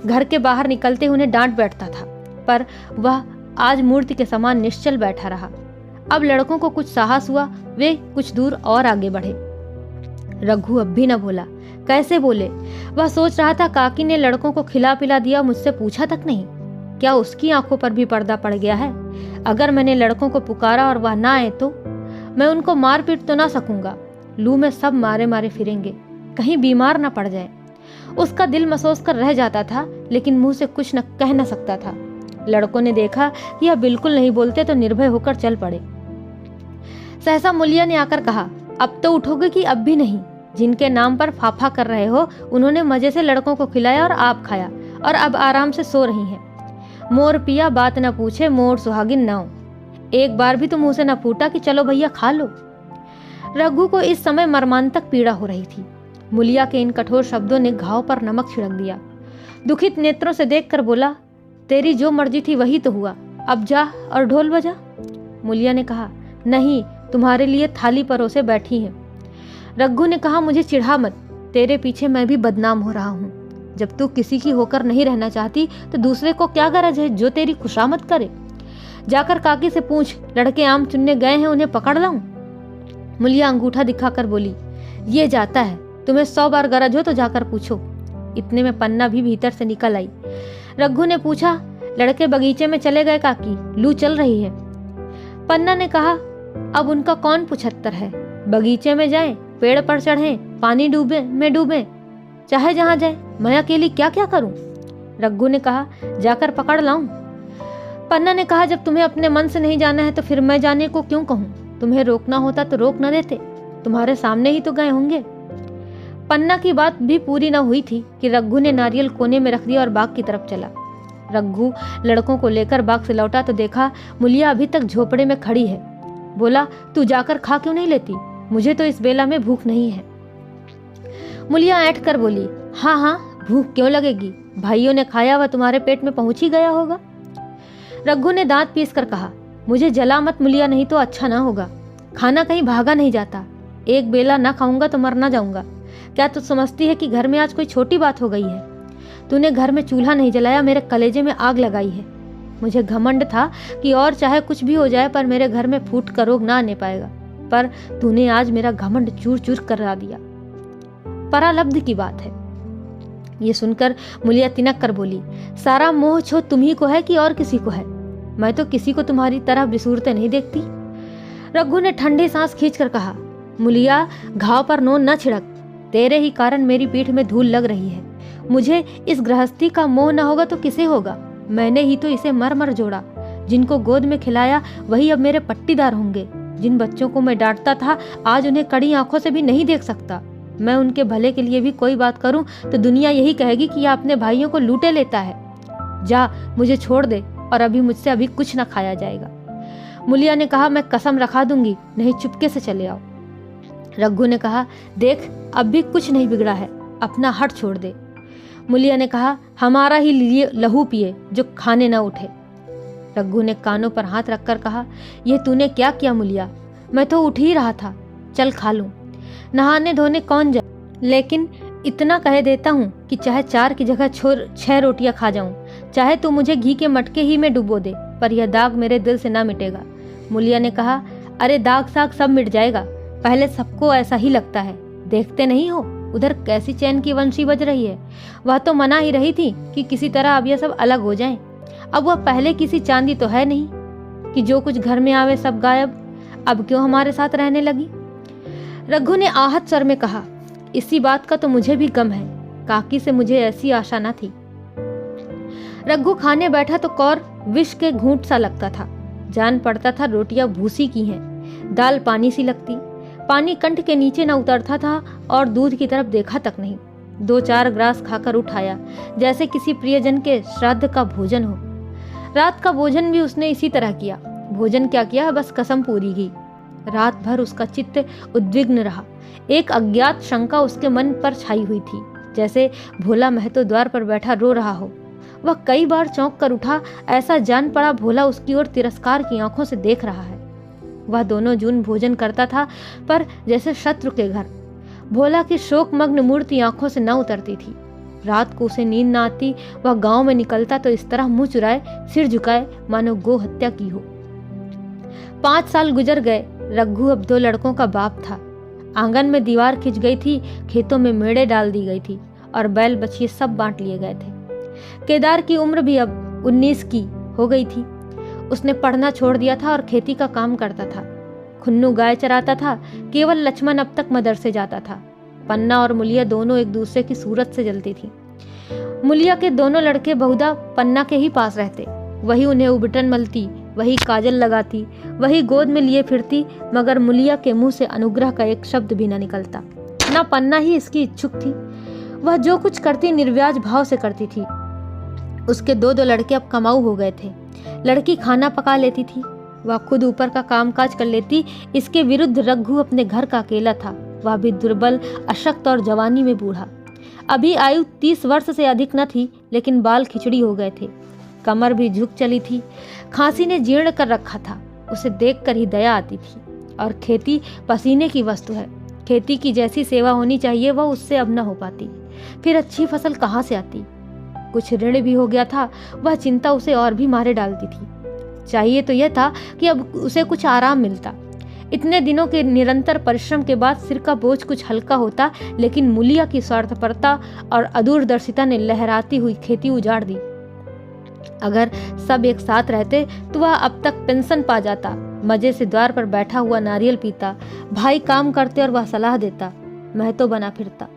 घर के बाहर निकलते ही उन्हें डांट बैठता था, पर वह आज मूर्ति के समान निश्चल बैठा रहा। अब लड़कों को कुछ साहस हुआ, वे कुछ दूर और आगे बढ़े। रघु अब भी न बोला। कैसे बोले। वह सोच रहा था, काकी ने लड़कों को खिला पिला दिया, मुझसे पूछा तक नहीं। क्या उसकी आंखों पर भी पर्दा पड़ गया है। अगर मैंने लड़कों को पुकारा और वह ना आए तो। मैं उनको मार पीट तो ना सकूंगा, लू में सब मारे मारे फिरेंगे, कहीं बीमार ना पड़ जाए। उसका दिल महसूस कर रह जाता था, लेकिन मुंह से कुछ न कह न सकता था। लड़कों ने देखा कि यह बिल्कुल नहीं बोलते तो निर्भय होकर चल पड़े। सहसा मुलिया ने आकर कहा, अब तो उठोगे कि अब भी नहीं? जिनके नाम पर फाफा कर रहे हो उन्होंने मजे से लड़कों को खिलाया और आप खाया, और अब आराम से सो रही हैं। मोर पिया बात न पूछे, मोर सुहागिन ना हो। एक बार भी तो मुंह से न फूटा कि चलो भैया खा लो। रघु को इस समय मर्मांतक पीड़ा हो रही थी। मुलिया के इन कठोर शब्दों ने घाव पर नमक छिड़क दिया। दुखित नेत्रों से देखकर बोला, तेरी जो मर्जी थी वही तो हुआ, अब जा और ढोल बजा। मुलिया ने कहा, नहीं, तुम्हारे लिए थाली परोसे बैठी है। रघु ने कहा, मुझे चिढ़ा मत, तेरे पीछे मैं भी बदनाम हो रहा हूँ। जब तू किसी की होकर नहीं रहना चाहती तो दूसरे को क्या गरज है जो तेरी खुशामद करे? जाकर काकी से पूछ, लड़के आम चुनने गए हैं, उन्हें पकड़ लाऊं? मुलिया अंगूठा दिखाकर बोली, ये जाता है, तुम्हें 100 बार गरज हो तो जाकर पूछो। इतने में पन्ना भी भीतर से निकल आई। रघु ने पूछा, लड़के बगीचे में चले गए काकी, लू चल रही है। पन्ना ने कहा, अब उनका कौन 75 है? बगीचे में जाएं, पेड़ पर चढ़ें, पानी डूबे, चाहे जहां जाए, मैं अकेली क्या क्या करूं? रघु ने कहा, जाकर पकड़ लाऊं? पन्ना ने कहा, जब तुम्हें अपने मन से नहीं जाना है तो फिर मैं जाने को क्यों कहूं? तुम्हें रोकना होता तो रोक न देते, तुम्हारे सामने ही तो गए होंगे। पन्ना की बात भी पूरी न हुई थी कि रघु ने नारियल कोने में रख दिया और बाग की तरफ चला। रघु लड़कों को लेकर बाग से लौटा तो देखा मुलिया अभी तक झोपड़े में खड़ी है। बोला, तू जाकर खा क्यों नहीं लेती? मुझे तो इस बेला में भूख नहीं है। मुलिया ऐंठ कर बोली, हाँ हाँ, भूख क्यों लगेगी? भाइयों ने खाया, वह तुम्हारे पेट में पहुंच ही गया होगा। रघु ने दांत पीस कर कहा, मुझे जला मत मुलिया, नहीं तो अच्छा ना होगा। खाना कहीं भागा नहीं जाता, एक बेला ना खाऊंगा तो मर ना जाऊंगा। क्या तू समझती है कि घर में आज कोई छोटी बात हो गई है? तूने घर में चूल्हा नहीं जलाया, मेरे कलेजे में आग लगाई है। मुझे घमंड था कि और चाहे कुछ भी हो जाए पर मेरे घर में फूट का रोग ना आने पाएगा, पर तूने आज मेरा घमंड चूर चूर करा दिया। परालब्ध की बात है। ये सुनकर मुलिया तिनक कर बोली, सारा मोह छो तुम्ही को है कि और किसी को है? मैं तो किसी को तुम्हारी तरह बिसूरते नहीं देखती। रघु ने ठंडी सांस खींचकर कहा, मुलिया, घाव पर नोन न छिड़क, तेरे ही कारण मेरी पीठ में धूल लग रही है। मुझे इस गृहस्थी का मोह न होगा तो किसे होगा? मैंने ही तो इसे मर मर जोड़ा। जिनको गोद में खिलाया वही अब मेरे पट्टीदार होंगे। जिन बच्चों को मैं डांटता था आज उन्हें कड़ी आंखों से भी नहीं देख सकता। मैं उनके भले के लिए भी कोई बात करूं तो दुनिया यही कहेगी कि यह अपने भाइयों को लूटे लेता है। जा, मुझे छोड़ दे, और अभी मुझसे अभी कुछ न खाया जाएगा। मुलिया ने कहा, मैं कसम रखा दूंगी, नहीं चुपके से चले आओ। रघु ने कहा, देख, अब भी कुछ नहीं बिगड़ा है, अपना हट छोड़ दे। मुलिया ने कहा, हमारा ही लिए लहू पिए जो खाने न उठे। रघु ने कानों पर हाथ रखकर कहा, यह तूने क्या किया मुलिया? मैं तो उठ ही रहा था, चल खा लूं। नहाने धोने कौन जाए, लेकिन इतना कह देता हूँ कि चाहे 4 की जगह 6 रोटियां खा जाऊं, चाहे तू मुझे घी के मटके ही में डुबो दे, पर यह दाग मेरे दिल से ना मिटेगा। मुलिया ने कहा, अरे दाग साग सब मिट जाएगा, पहले सबको ऐसा ही लगता है। देखते नहीं हो उधर कैसी चैन की वंशी बज रही है? वह तो मना ही रही थी कि किसी तरह अब यह सब अलग हो जाएं। अब वह पहले किसी चांदी तो है नहीं कि जो कुछ घर में आवे सब गायब। अब क्यों हमारे साथ रहने लगी? रघु ने आहत स्वर में कहा, इसी बात का तो मुझे भी गम है, काकी से मुझे ऐसी आशा न थी। रघु खाने बैठा तो कौर विष के घूंट सा लगता था। जान पड़ता था रोटियां भूसी की हैं, दाल पानी सी लगती, पानी कंठ के नीचे न उतरता था और दूध की तरफ देखा तक नहीं। 2-4 ग्रास खाकर उठाया जैसे किसी प्रियजन के श्राद्ध का भोजन हो। रात का भोजन भी उसने इसी तरह किया। भोजन क्या किया, बस कसम पूरी की। रात भर उसका चित्त उद्विग्न रहा। एक अज्ञात शंका उसके मन पर छाई हुई थी, जैसे भोला महतो द्वार पर बैठा रो रहा हो। वह कई बार चौंक कर उठा, ऐसा जान पड़ा भोला उसकी ओर तिरस्कार की आंखों से देख रहा है। वह दोनों जून भोजन करता था, पर जैसे शत्रु के घर। भोला की शोकमग्न मूर्ति आंखों से न उतरती थी। रात को उसे नींद न आती। वह गांव में निकलता तो इस तरह मुंह चुराए, सिर झुकाए, मानो गो हत्या की हो। 5 साल गुजर गए। रघु अब 2 लड़कों का बाप था। आंगन में दीवार खिंच गई थी, खेतों में मेड़े डाल दी गई थी और बैल बछिए सब बांट लिए गए थे। केदार की उम्र भी अब 19 की हो गई थी। उसने पढ़ना छोड़ दिया था और खेती का काम करता था। खुन्नू गाय चराता था, केवल लक्ष्मण अब तक मदरसे जाता था। पन्ना और मुलिया दोनों एक दूसरे की सूरत से जलती थी। मुलिया के दोनों लड़के बहुधा पन्ना के ही पास रहते, वही उन्हें उबटन मलती, वही काजल लगाती, वही गोद में लिए फिरती, मगर मुलिया के मुंह से अनुग्रह का एक शब्द भी न निकलता। ना पन्ना ही इसकी इच्छुक थी, वह जो कुछ करती निर्व्याज भाव से करती थी। उसके दो लड़के अब कमाऊ हो गए थे। लड़की खाना पका लेती थी, वह खुद ऊपर का कामकाज कर लेती। इसके विरुद्ध रघु अपने घर का अकेला था, वह भी दुर्बल, अशक्त और जवानी में बूढ़ा। अभी आयु 30 वर्ष से अधिक न थी, लेकिन बाल खिचड़ी हो गए थे, कमर भी झुक चली थी, खांसी ने जीर्ण कर रखा था। उसे देखकर ही दया आती थी। और खेती पसीने की वस्तु है, खेती की जैसी सेवा होनी चाहिए वह उससे अब न हो पाती। फिर अच्छी फसल कहाँ से आती? कुछ ऋण भी हो गया था, वह चिंता उसे और भी मारे डालती थी। चाहिए तो यह था कि अब उसे कुछ आराम मिलता। इतने दिनों के निरंतर परिश्रम के बाद सिर का बोझ कुछ हल्का होता, लेकिन मुलिया की स्वार्थपरता और अदूरदर्शिता ने लहराती हुई खेती उजाड़ दी। अगर सब एक साथ रहते तो वह अब तक पेंशन पा जाता, मजे से द्वार पर बैठा हुआ नारियल पीता, भाई काम करते और वह सलाह देता, मैं तो बना फिरता,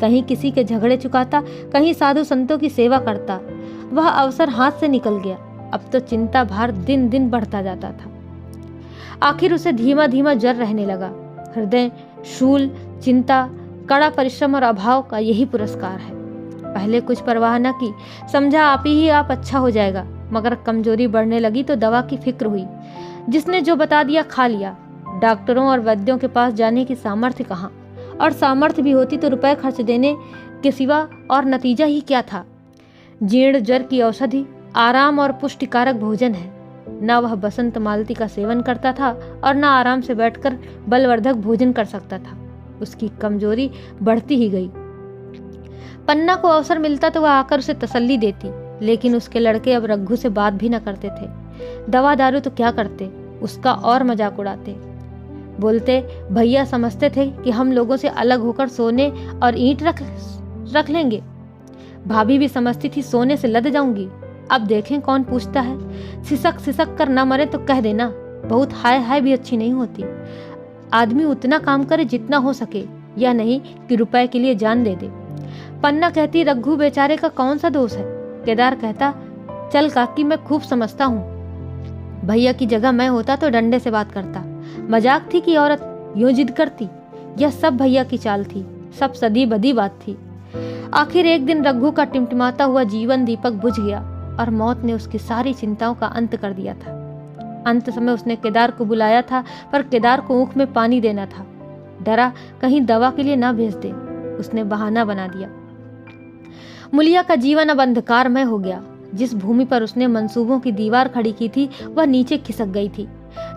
कहीं किसी के झगड़े चुकाता, कहीं साधु संतों की सेवा करता। वह अवसर हाथ से निकल गया। अब तो चिंता भार दिन दिन बढ़ता जाता था। आखिर उसे धीमा धीमा जर रहने लगा। हृदय, शूल, चिंता, कड़ा परिश्रम और अभाव का यही पुरस्कार है। पहले कुछ परवाह न की, समझा आप ही आप अच्छा हो जाएगा, मगर कमजोरी बढ़ने लगी तो दवा की फिक्र हुई। जिसने जो बता दिया खा लिया। डॉक्टरों और वैद्यों के पास जाने की सामर्थ्य कहाँ, और सामर्थ्य भी होती तो रुपए खर्च देने के सिवा और नतीजा ही क्या था। जीर्ण जर की औषधि आराम और पुष्टिकारक भोजन है। न वह बसंत मालती का सेवन करता था और न आराम से बैठकर बलवर्धक भोजन कर सकता था। उसकी कमजोरी बढ़ती ही गई। पन्ना को अवसर मिलता तो वह आकर उसे तसल्ली देती, लेकिन उसके लड़के अब रघु से बात भी न करते थे। दवा दारू तो क्या करते, उसका और मजाक उड़ाते। बोलते भैया समझते थे कि हम लोगों से अलग होकर सोने और ईंट रख लेंगे। भाभी भी समझती थी सोने से लद जाऊंगी। अब देखें कौन पूछता है। सिसक सिसक कर ना मरे तो कह देना, बहुत हाय हाय भी अच्छी नहीं होती। आदमी उतना काम करे जितना हो सके, या नहीं कि रुपए के लिए जान दे दे। पन्ना कहती रघु बेचारे का कौन सा दोष है। केदार कहता चल काकी मैं खूब समझता हूँ, भैया की जगह मैं होता तो डंडे से बात करता। मजाक थी कि औरत यूं जिद करती। यह सब भैया की चाल थी, सब सदी बदी बात थी। आखिर एक दिन रघु का टिमटिमाता हुआ जीवन दीपक बुझ गया और मौत ने उसकी सारी चिंताओं का अंत कर दिया था। अंत समय उसने केदार को बुलाया था, पर केदार को ऊख में पानी देना था। डरा कहीं दवा के लिए ना भेज दे, उसने बहाना बना दिया। मुलिया का जीवन अब अंधकारमय हो गया। जिस भूमि पर उसने मंसूबों की दीवार खड़ी की थी वह नीचे खिसक गई थी।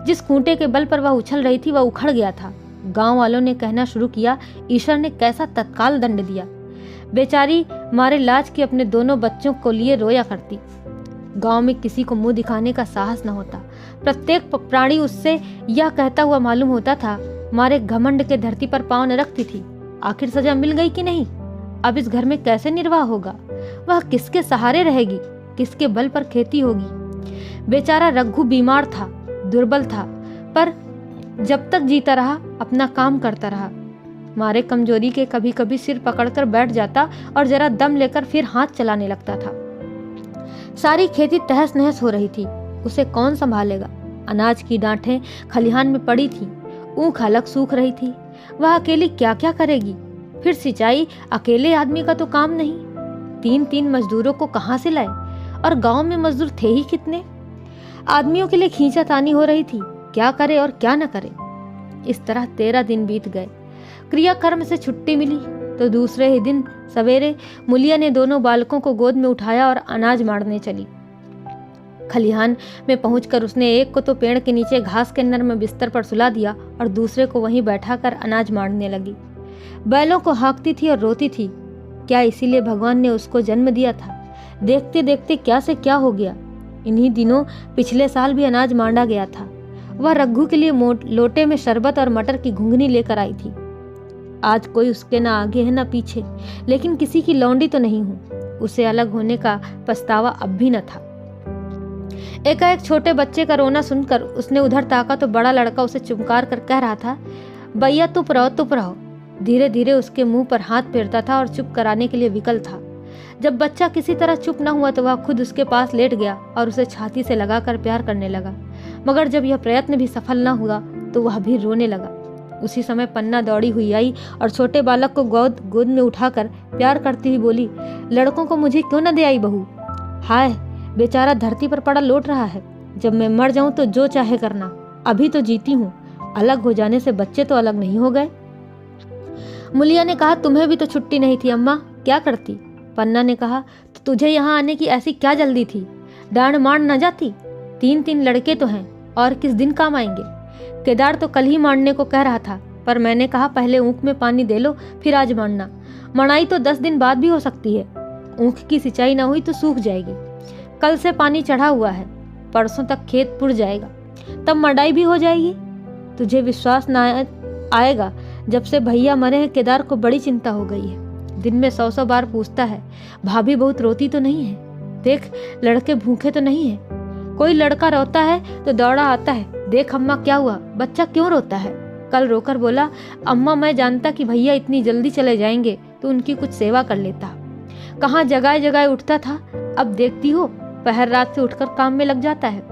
जिस खूंटे के बल पर वह उछल रही थी वह उखड़ गया था। गांव वालों ने कहना शुरू किया, ईश्वर ने कैसा तत्काल दंड दिया। बेचारी मारे लाज के अपने दोनों बच्चों को लिए रोया करती। गांव में किसी को मुंह दिखाने का साहस न होता। प्रत्येक प्राणी उससे यह कहता हुआ मालूम होता था, मारे घमंड के धरती पर पांव न रखती थी। आखिर सजा मिल गई कि नहीं? अब इस घर में कैसे निर्वाह होगा? वह किसके सहारे रहेगी? किसके बल पर खेती होगी? बेचारा रघु बीमार था, दुर्बल था, पर जब तक जीता रहा अपना काम करता रहा। मारे कमजोरी के कभी कभी सिर पकड़कर बैठ जाता और जरा दम लेकर फिर हाथ चलाने लगता था। सारी खेती तहस नहस हो रही थी, उसे कौन संभालेगा? अनाज की डांठें खलिहान में पड़ी थी, ऊख अलग सूख रही थी। वह अकेली क्या क्या करेगी? फिर सिंचाई अकेले आदमी का तो काम नहीं। 3-3 मजदूरों को कहाँ से लाए? और गांव में मजदूर थे ही कितने? आदमियों के लिए खींचातानी हो रही थी, क्या करे और क्या न करे। इस तरह 13 दिन बीत गए। क्रियाकर्म से छुट्टी मिली तो दूसरे ही दिन सवेरे मुलिया ने दोनों बालकों को गोद में उठाया और अनाज मारने चली। खलिहान में पहुंचकर उसने एक को तो पेड़ के नीचे घास के नर्म बिस्तर पर सुला दिया और दूसरे को वहीं बैठाकर अनाज मारने लगी। बैलों को हाँकती थी और रोती थी। क्या इसीलिए भगवान ने उसको जन्म दिया था? देखते देखते क्या से क्या हो गया। इन्हीं दिनों पिछले साल भी अनाज मांडा गया था। वह रघु के लिए लोटे में शरबत और मटर की घुंघनी लेकर आई थी। आज कोई उसके न आगे है न पीछे, लेकिन किसी की लौंडी तो नहीं हूं। उसे अलग होने का पछतावा अब भी न था। एकाएक छोटे बच्चे का रोना सुनकर उसने उधर ताका तो बड़ा लड़का उसे चुमकार कर कह रहा था, भैया चुप रहो चुप रहो। धीरे धीरे उसके मुंह पर हाथ फेरता था और चुप कराने के लिए विकल था। जब बच्चा किसी तरह चुप न हुआ तो वह खुद उसके पास लेट गया और उसे छाती से लगाकर प्यार करने लगा। मगर जब यह प्रयत्न भी सफल न हुआ तो वह भी रोने लगा। उसी समय पन्ना दौड़ी हुई आई और छोटे बालक को गोद में उठाकर प्यार करती हुई बोली, लड़कों को मुझे क्यों न दे आई बहू? हाय, बेचारा धरती पर पड़ा लौट रहा है। जब मैं मर जाऊं तो जो चाहे करना, अभी तो जीती हूँ। अलग हो जाने से बच्चे तो अलग नहीं हो गए। मुलिया ने कहा, तुम्हें भी तो छुट्टी नहीं थी अम्मा, क्या करती? पन्ना ने कहा, तो तुझे यहाँ आने की ऐसी क्या जल्दी थी? डांड मार न जाती? 3 लड़के तो हैं और किस दिन काम आएंगे? केदार तो कल ही मारने को कह रहा था, पर मैंने कहा पहले ऊँख में पानी दे लो फिर आज मारना। मड़ाई तो 10 दिन बाद भी हो सकती है। ऊँख की सिंचाई न हुई तो सूख जाएगी। कल से पानी चढ़ा हुआ है, परसों तक खेत पुड़ जाएगा, तब मड़ाई भी हो जाएगी। तुझे विश्वास न आएगा, जब से भैया मरे हैं केदार को बड़ी चिंता हो गई है। दिन में 100 बार पूछता है, भाभी बहुत रोती तो नहीं है? देख लड़के भूखे तो नहीं है? कोई लड़का रोता है तो दौड़ा आता है, देख अम्मा क्या हुआ, बच्चा क्यों रोता है? कल रोकर बोला, अम्मा मैं जानता कि भैया इतनी जल्दी चले जाएंगे तो उनकी कुछ सेवा कर लेता। कहाँ जगह जगह उठता था, अब देखती हो पहर रात से उठकर काम में लग जाता है।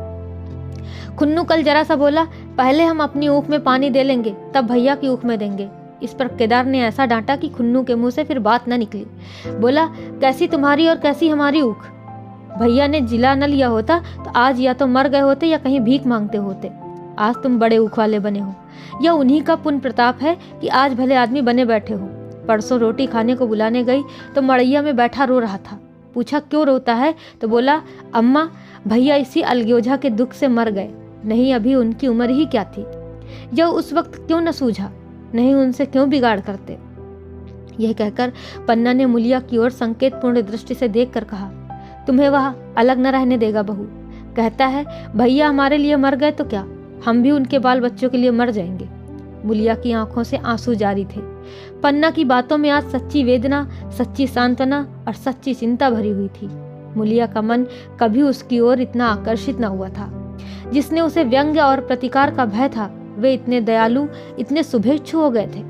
खुन्नू कल जरा सा बोला, पहले हम अपनी ऊख में पानी दे लेंगे तब भैया की ऊख में देंगे। इस पर केदार ने ऐसा डांटा कि खुन्नू के मुंह से फिर बात न निकली। बोला, कैसी तुम्हारी और कैसी हमारी ऊख? भैया ने जिला न लिया होता तो आज या तो मर गए होते या कहीं भीख मांगते होते। आज तुम बड़े ऊख वाले बने हो, यह उन्हीं का पुण्य प्रताप है कि आज भले आदमी बने बैठे हो। परसों रोटी खाने को बुलाने गई तो मड़ैया में बैठा रो रहा था। पूछा क्यों रोता है तो बोला, अम्मा भैया इसी अलगोजा के दुख से मर गए, नहीं अभी उनकी उम्र ही क्या थी। यह उस वक्त क्यों न सूझा, नहीं उनसे क्यों बिगाड़ करते। यह कहकर पन्ना ने मुलिया की ओर संकेतपूर्ण दृष्टि से देखकर कहा, तुम्हें वह अलग न रहने देगा बहू। कहता है भैया हमारे लिए मर गए तो क्या, हम भी उनके बाल बच्चों के लिए मर जाएंगे। मुलिया की आंखों से आंसू जारी थे। पन्ना की बातों में आज सच्ची वेदना, सच्ची सांत्वना और सच्ची चिंता भरी हुई थी। मुलिया का मन कभी उसकी ओर इतना आकर्षित न हुआ था। जिसने उसे व्यंग्य और प्रतिकार का भय था, वे इतने दयालु, इतने शुभेच्छु हो गए थे।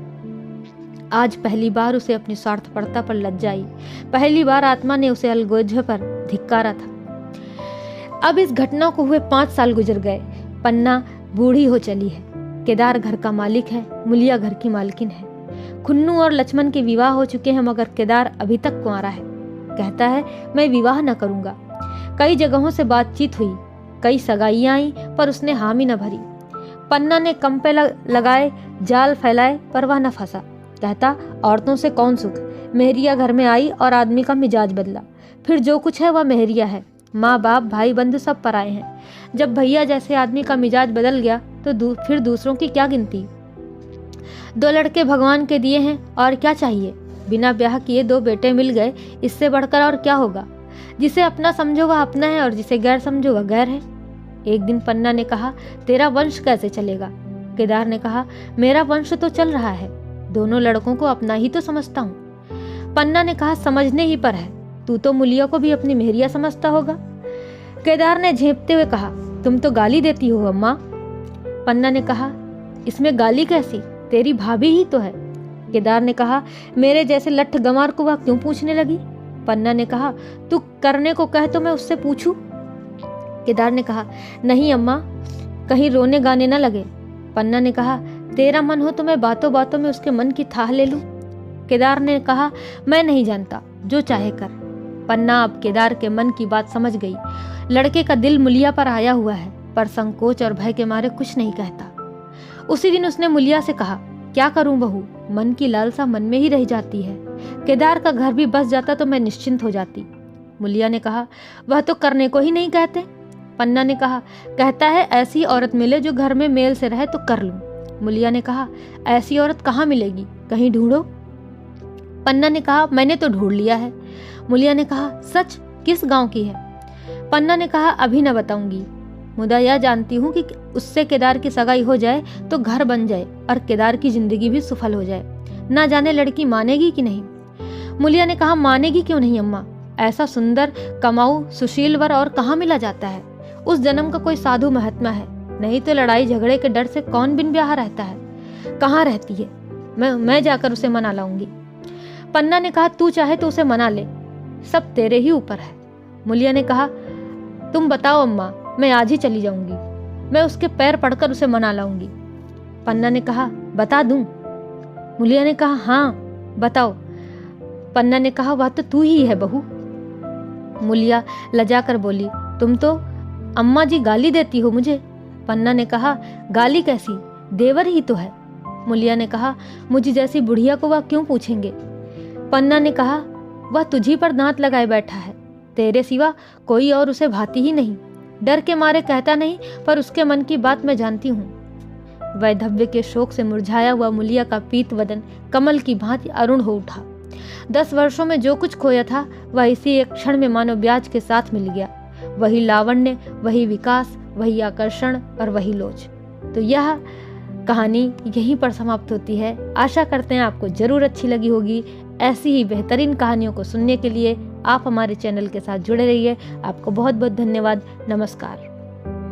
आज पहली बार उसे अपनी स्वार्थपरता पर लज्जा आई। पहली बार आत्मा ने उसे अलगोजे पर धिक्कारा था। अब इस घटना को हुए 5 साल गुजर गए। पन्ना बूढ़ी हो चली है। केदार घर का मालिक है, मुलिया घर की मालकिन है। खुन्नू और लक्ष्मण के विवाह हो चुके हैं, मगर केदार अभी तक कुंवारा है। कहता है मैं विवाह न करूंगा। कई जगहों से बातचीत हुई, कई सगाइयां आई, पर उसने हामी न भरी। पन्ना ने कंपे लगाए, जाल फैलाए, पर वह न फंसा। कहता औरतों से कौन सुख, मेहरिया घर में आई और आदमी का मिजाज बदला। फिर जो कुछ है वह मेहरिया है। माँ बाप भाई बंधु सब पर आए हैं। जब भैया जैसे आदमी का मिजाज बदल गया तो फिर दूसरों की क्या गिनती। 2 लड़के भगवान के दिए हैं और क्या चाहिए। बिना ब्याह किए 2 बेटे मिल गए, इससे बढ़कर और क्या होगा। जिसे अपना समझो वह अपना है और जिसे गैर समझो वह गैर है। एक दिन पन्ना ने कहा, तेरा वंश कैसे चलेगा? केदार ने कहा, मेरा वंश तो चल रहा है, दोनों लड़कों को अपना ही तो समझता हूँ। पन्ना ने कहा, समझने ही पर है, तू तो मुलिया को भी अपनी मेहरिया समझता होगा। केदार ने झेंपते हुए कहा, तुम तो गाली देती हो अम्मा। पन्ना ने कहा, इसमें गाली कैसी, तेरी भाभी ही तो है। केदार ने कहा, मेरे जैसे लठ गंवार को वह क्यों पूछने लगी? पन्ना ने कहा, तू करने को कह तो मैं उससे पूछूं? केदार ने कहा, नहीं अम्मा, कहीं रोने गाने न लगे। पन्ना ने कहा, तेरा मन हो तो मैं बातों बातों में उसके मन की थाह ले लूं। केदार ने कहा, मैं नहीं जानता, जो चाहे कर। पन्ना अब केदार के मन की बात समझ गई। लड़के का दिल मुलिया पर आया हुआ है, पर संकोच और भय के मारे कुछ नहीं कहता। उसी दिन उसने मुलिया से कहा, क्या करूं बहू, मन की लालसा मन में ही रह जाती है। केदार का घर भी बस जाता तो मैं निश्चिंत हो जाती। मुलिया ने कहा, वह तो करने को ही नहीं कहते। पन्ना ने कहा, कहता है ऐसी औरत मिले जो घर में मेल से रहे तो कर लूं। मुलिया ने कहा, ऐसी औरत कहाँ मिलेगी, कहीं ढूंढो। पन्ना ने कहा, मैंने तो ढूंढ लिया है। मुलिया ने कहा, सच, किस गांव की है? पन्ना ने कहा, अभी न बताऊंगी, मुदा यह जानती हूँ कि उससे केदार की सगाई हो जाए तो घर बन जाए और केदार की जिंदगी भी सफल हो जाए। ना जाने लड़की मानेगी कि नहीं। मुलिया ने कहा, मानेगी क्यों नहीं अम्मा, ऐसा सुंदर कमाऊ सुशील वर और कहाँ मिला जाता है। उस जन्म का कोई साधु महात्मा है, नहीं तो लड़ाई झगड़े के डर से कौन बिन ब्याह रहता है। कहाँ रहती है, मैं जाकर उसे मना लाऊंगी। पन्ना ने कहा, तू चाहे तो उसे मना ले, सब तेरे ही ऊपर है। मुलिया ने कहा, तुम बताओ अम्मा, मैं आज ही चली जाऊंगी, मैं उसके पैर पड़कर उसे मना लाऊंगी। पन्ना ने कहा, बता दूं? मुलिया ने कहा, हाँ बताओ। पन्ना ने कहा, वह तो तू ही है बहू। मुलिया लजाकर बोली, तुम तो अम्मा जी गाली देती हो मुझे। पन्ना ने कहा, गाली कैसी, देवर ही तो है। मुलिया ने कहा, मुझे जैसी बुढ़िया को वह क्यों पूछेंगे। पन्ना ने कहा, वह तुझी पर दांत लगाए बैठा है, तेरे सिवा कोई और उसे भाती ही नहीं। डर के मारे कहता नहीं, पर उसके मन की बात मैं जानती हूँ। वैधव्य के शोक से मुरझाया हुआ मुलिया का पीत वदन कमल की भांति अरुण हो उठा। 10 वर्षों में जो कुछ खोया था वह इसी एक क्षण में मानो ब्याज के साथ मिल गया। वही लावण्य, वही विकास, वही आकर्षण और वही लोच। तो यह कहानी यहीं पर समाप्त होती है। आशा करते हैं आपको जरूर अच्छी लगी होगी। ऐसी ही बेहतरीन कहानियों को सुनने के लिए आप हमारे चैनल के साथ जुड़े रहिए। आपको बहुत बहुत धन्यवाद। नमस्कार।